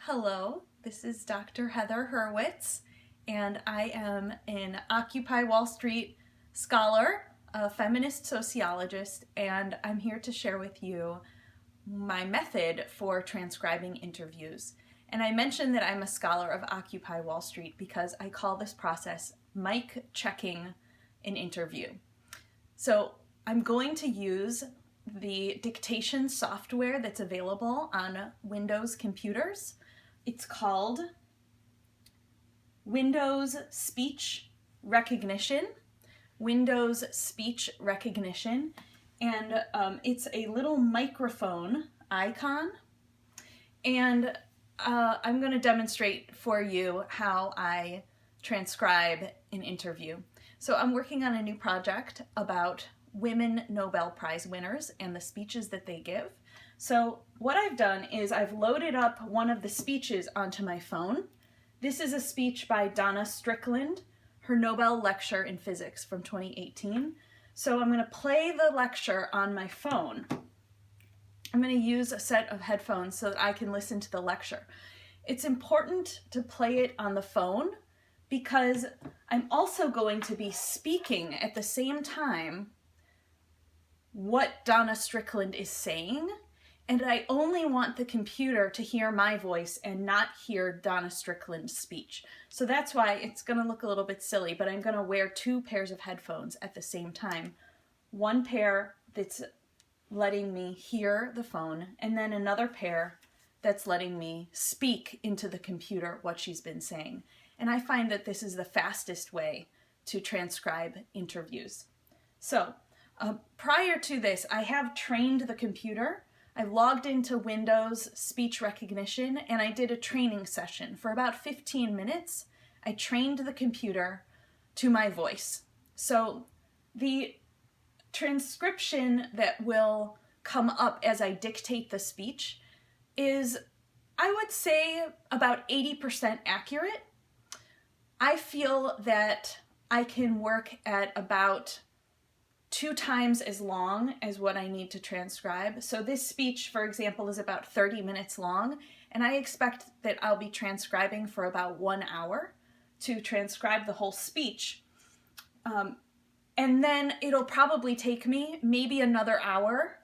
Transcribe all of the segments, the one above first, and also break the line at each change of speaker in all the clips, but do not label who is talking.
Hello, this is Dr. Heather Hurwitz, and I am an Occupy Wall Street scholar, a feminist sociologist, and I'm here to share with you my method for transcribing interviews. And I mentioned that I'm a scholar of Occupy Wall Street because I call this process mic checking an interview. So I'm going to use the Dictation software that's available on Windows computers. It's called Windows Speech Recognition. Windows Speech Recognition. And it's a little microphone icon. And I'm going to demonstrate for you how I transcribe an interview. So I'm working on a new project about women Nobel Prize winners and the speeches that they give. So what I've done is I've loaded up one of the speeches onto my phone. This is a speech by Donna Strickland, her Nobel lecture in physics from 2018. So I'm going to play the lecture on my phone. I'm going to use a set of headphones so that I can listen to the lecture. It's important to play it on the phone because I'm also going to be speaking at the same time what Donna Strickland is saying, and I only want the computer to hear my voice and not hear Donna Strickland's speech. So that's why it's going to look a little bit silly, but I'm going to wear two pairs of headphones at the same time. One pair that's letting me hear the phone, and then another pair that's letting me speak into the computer what she's been saying. And I find that this is the fastest way to transcribe interviews. So prior to this, I have trained the computer. I logged into Windows Speech Recognition and I did a training session. For about 15 minutes, I trained the computer to my voice. So the transcription that will come up as I dictate the speech is, I would say, about 80% accurate. I feel that I can work at about 2 times as long as what I need to transcribe. So this speech, for example, is about 30 minutes long, and I expect that I'll be transcribing for about 1 hour to transcribe the whole speech. And then it'll probably take me maybe another hour,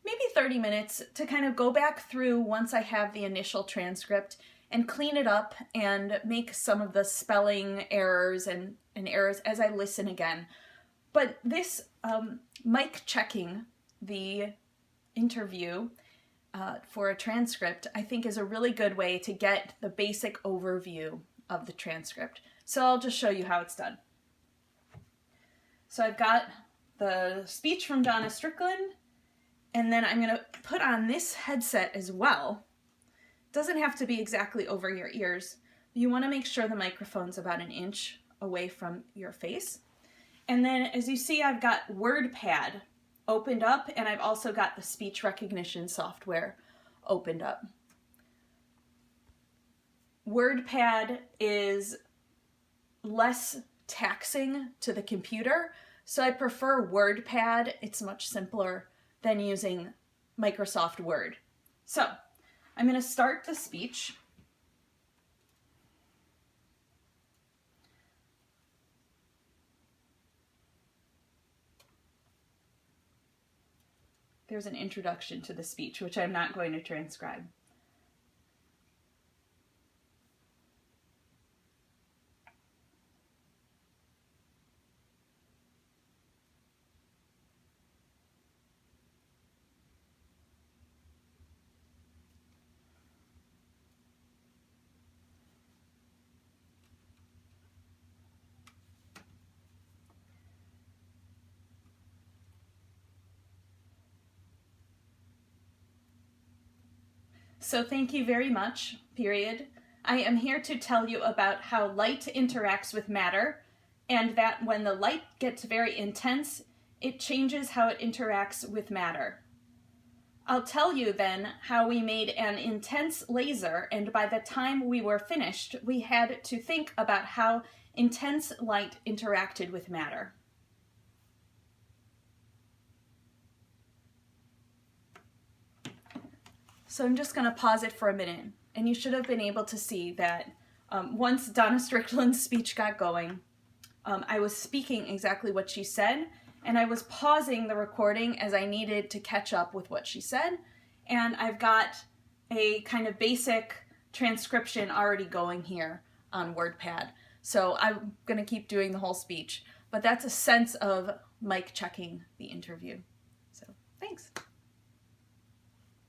maybe 30 minutes to kind of go back through once I have the initial transcript and clean it up and make some of the spelling errors and errors as I listen again. But this mic checking the interview for a transcript, I think, is a really good way to get the basic overview of the transcript. So I'll just show you how it's done. So I've got the speech from Donna Strickland, and then I'm going to put on this headset as well. It doesn't have to be exactly over your ears. You want to make sure the microphone's about 1 inch away from your face. And then, as you see, I've got WordPad opened up, and I've also got the speech recognition software opened up. WordPad is less taxing to the computer, so I prefer WordPad. It's much simpler than using Microsoft Word. So, I'm going to start the speech. There's an introduction to the speech, which I'm not going to transcribe. So thank you very much, period. I am here to tell you about how light interacts with matter, and that when the light gets very intense, it changes how it interacts with matter. I'll tell you then how we made an intense laser, and by the time we were finished, we had to think about how intense light interacted with matter. So I'm just going to pause it for a minute And you should have been able to see that once Donna Strickland's speech got going, I was speaking exactly what she said, and I was pausing the recording as I needed to catch up with what she said, and I've got a kind of basic transcription already going here on WordPad. So I'm going to keep doing the whole speech, but that's a sense of mic checking the interview. So thanks.